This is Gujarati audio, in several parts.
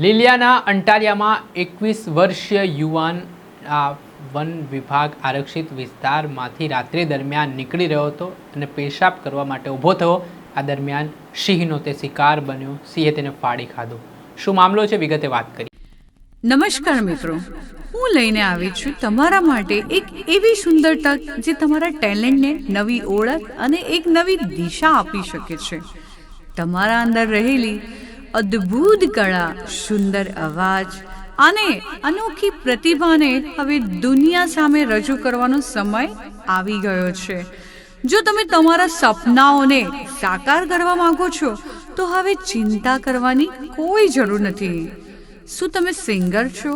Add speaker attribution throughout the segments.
Speaker 1: લીલિયાના અંટારિયામાં 21 વર્ષીય યુવાન વન વિભાગ આરક્ષિત વિસ્તારમાંથી રાત્રિ દરમિયાન નીકળી રહ્યો હતો અને પેશાબ કરવા માટે ઊભો થયો। આ દરમિયાન સિંહનો તે શિકાર બન્યો। સિંહે તેને ફાડી ખાધો। શું મામલો છે, વિગતે વાત કરી।
Speaker 2: નમસ્કાર મિત્રો, હું લઈને આવી છું તમારા માટે એક એવી સુંદર તક જે તમારા ટેલેન્ટને નવી ઓળખ અને એક નવી દિશા આપી શકે છે। તમારા અંદર રહેલી અદ્ભુત કળા, સુંદર અવાજ અને અનોખી પ્રતિભાને હવે દુનિયા સામે રજૂ કરવાનો સમય આવી ગયો છે। જો તમે તમારા સપનાઓને સાકાર કરવા માંગો છો તો હવે ચિંતા કરવાની કોઈ જરૂર નથી। શું તમે સિંગર છો?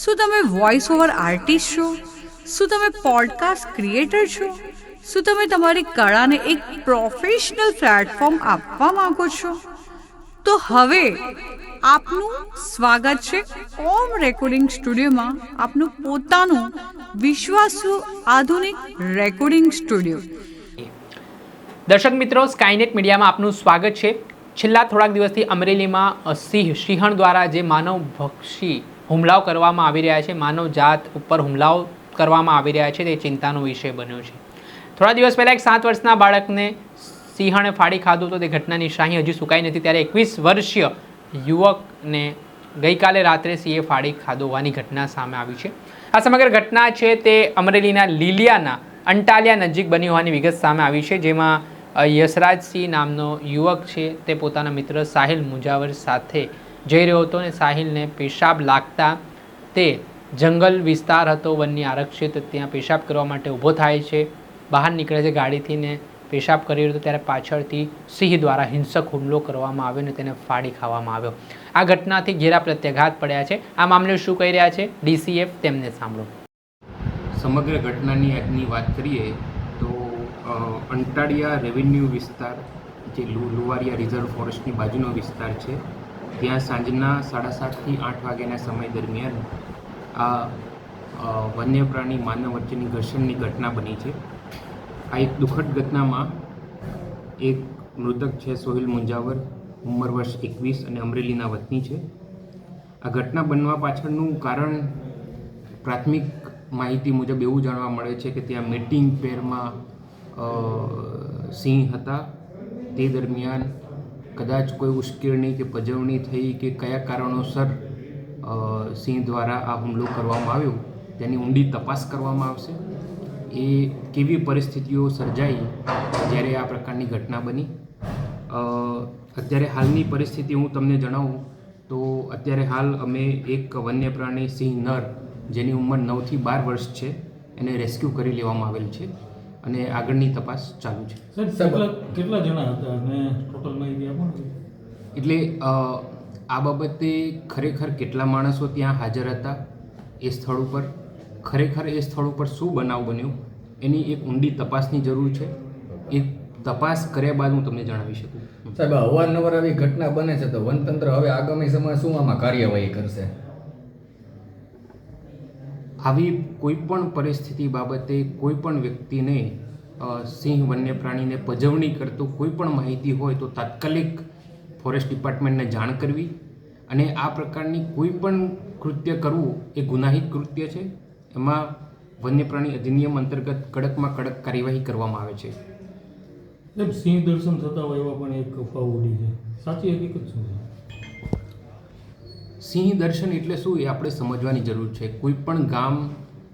Speaker 2: શું તમે વોઇસ ઓવર આર્ટિસ્ટ છો? શું તમે પોડકાસ્ટ ક્રિએટર છો? શું તમે તમારી કળાને એક પ્રોફેશનલ પ્લેટફોર્મ આપવા માંગો છો? તો હવે આપનું સ્વાગત છે ઓમ રેકોર્ડિંગ સ્ટુડિયોમાં, આપનું પોતાનું વિશ્વાસુ આધુનિક રેકોર્ડિંગ સ્ટુડિયો।
Speaker 1: દર્શક મિત્રો, સ્કાયનેટ મીડિયામાં આપનું સ્વાગત છે। છેલ્લા થોડાક દિવસથી અમરેલીમાં સિંહણ દ્વારા જે માનવભક્ષી હુમલાઓ કરવામાં આવી રહ્યા છે, માનવ જાત ઉપર હુમલાઓ કરવામાં આવી રહ્યા છે, તે ચિંતાનો વિષય બન્યો છે। થોડા દિવસ પહેલાં એક 7 વર્ષના બાળકને સિંહણે ફાડી ખાધું તો તે ઘટનાની શાહી હજી સુકાઈ નથી। ત્યારે 21 વર્ષીય યુવકને ગઈકાલે રાત્રે સિંહે ફાડી ખાધો હોવાની ઘટના સામે આવી છે। આ સમગ્ર ઘટના છે તે અમરેલીના લીલિયાના અંટાલિયા નજીક બની હોવાની વિગત સામે આવી છે, જેમાં યશરાજસિંહ નામનો યુવક છે તે પોતાના મિત્ર સાહિલ મુજાવર સાથે જઈ રહ્યો હતો અને સાહિલને પેશાબ લાગતા તે જંગલ વિસ્તાર હતો વનની આરક્ષિત, ત્યાં પેશાબ કરવા માટે ઊભો થાય છે, બહાર નીકળે છે ગાડીથી ને પેશાબ કરી રહ્યો હતો ત્યારે પાછળથી સિંહ દ્વારા હિંસક હુમલો કરવામાં આવ્યો અને તેને ફાડી ખાવામાં આવ્યો। આ ઘટનાથી ઘેરા પ્રત્યાઘાત પડ્યા છે। આ મામલે શું કહી રહ્યા છે ડીસીએફ, તેમને સાંભળો।
Speaker 3: સમગ્ર ઘટનાની આજની વાત કરીએ તો અંટાળિયા રેવન્યુ વિસ્તાર, જે લુવારિયા રિઝર્વ ફોરેસ્ટની બાજુનો વિસ્તાર છે, ત્યાં સાંજના 7:30 થી 8 વાગ્યાના સમય દરમિયાન આ વન્ય પ્રાણી માનવ વચ્ચેની ઘર્ષણની ઘટના બની છે। આ એક દુઃખદ ઘટનામાં એક મૃતક છે સોહિલ મુંજાવર, ઉંમર વર્ષ 21 અને અમરેલીના વતની છે। આ ઘટના બનવા પાછળનું કારણ પ્રાથમિક માહિતી મુજબ એવું જાણવા મળે છે કે ત્યાં મેટિંગ પેરમાં સિંહ હતા। તે દરમિયાન કદાચ કોઈ ઉશ્કેરણી કે પજવણી થઈ કે કયા કારણોસર સિંહ દ્વારા આ હુમલો કરવામાં આવ્યો તેની ઊંડી તપાસ કરવામાં આવશે। એ કેવી પરિસ્થિતિઓ સર્જાઈ જ્યારે આ પ્રકારની ઘટના બની। અત્યારે હાલની પરિસ્થિતિ હું તમને જણાવું તો અત્યારે હાલ અમે એક વન્ય પ્રાણી સિંહ નર, જેની ઉંમર 9 થી 12 વર્ષ છે, એને રેસ્ક્યુ કરી લેવામાં આવેલ છે અને આગળની તપાસ ચાલુ છે।
Speaker 4: કેટલા જણા હતા અને ટોટલ માહિતી આપો ને।
Speaker 3: એટલે આ બાબતે ખરેખર કેટલા માણસો ત્યાં હાજર હતા એ સ્થળ ઉપર, ખરેખર એ સ્થળ ઉપર શું બનાવ બન્યો એની એક ઊંડી તપાસની જરૂર છે। એ તપાસ કર્યા બાદ હું તમને જણાવી શકું।
Speaker 5: સાહેબ, અવારનવાર આવી ઘટના બને છે તો વનતંત્ર હવે આગામી સમયમાં શું આમાં કાર્યવાહી કરશે?
Speaker 3: આવી કોઈ પણ પરિસ્થિતિ બાબતે કોઈ પણ વ્યક્તિને સિંહ વન્ય પ્રાણીને પજવણી કરતો કોઈ પણ માહિતી હોય તો તાત્કાલિક ફોરેસ્ટ ડિપાર્ટમેન્ટને જાણ કરવી અને આ પ્રકારની કોઈ પણ કૃત્ય કરવું એ ગુનાહિત કૃત્ય છે। એમાં વન્ય પ્રાણી અધિનિયમ અંતર્ગત કડકમાં કડક કાર્યવાહી કરવામાં આવે છે।
Speaker 4: સિંહ દર્શન થતા હોય એવા પણ એક અફવા ઉડી છે, સાચી હકીકત શું છે?
Speaker 3: સિંહ દર્શન એટલે શું એ આપણે સમજવાની જરૂર છે। કોઈ પણ ગામ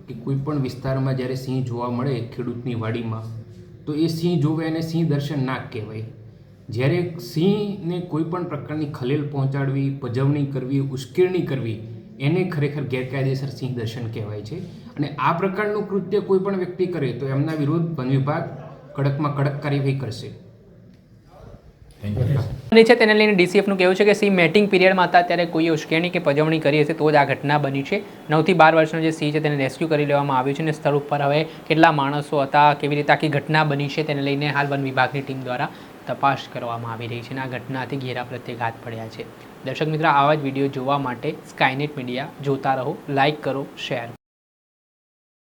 Speaker 3: કે કોઈ પણ વિસ્તારમાં જ્યારે સિંહ જોવા મળે ખેડૂતની વાડીમાં, તો એ સિંહ જોવે અને સિંહ દર્શન ના કહેવાય। જ્યારે સિંહને કોઈ પણ પ્રકારની ખલેલ પહોંચાડવી, પજવણી કરવી, ઉશ્કેરણી કરવી, એને ખરેખર ગેરકાયદેસર સિંહ દર્શન કહેવાય છે। અને આ પ્રકારનું કૃત્ય કોઈ પણ વ્યક્તિ કરે તો એમના વિરુદ્ધ વન વિભાગ કડકમાં કડક કાર્યવાહી કરશે।
Speaker 1: છે તેને લઈને ડીસીએફનું કહેવું છે કે સિંહ મેટિંગ પીરિયડમાં હતા ત્યારે કોઈએ ઉશ્કેરણી કે પજવણી કરી હશે તો જ આ ઘટના બની છે। 9 થી 12 વર્ષનો જે સિંહ છે તેને રેસ્ક્યુ કરી લેવામાં આવ્યું છે અને સ્થળ ઉપર હવે કેટલા માણસો હતા, કેવી રીતે આખી ઘટના બની છે તેને લઈને હાલ વન વિભાગની ટીમ દ્વારા તપાસ કરવામાં આવી રહી છે અને આ ઘટનાથી ઘેરા પ્રત્યાઘાત પડ્યા છે। દર્શક મિત્રો, આવા જ વિડીયો જોવા માટે સ્કાયનેટ મીડિયા જોતા રહો, લાઇક કરો, શેર કરો।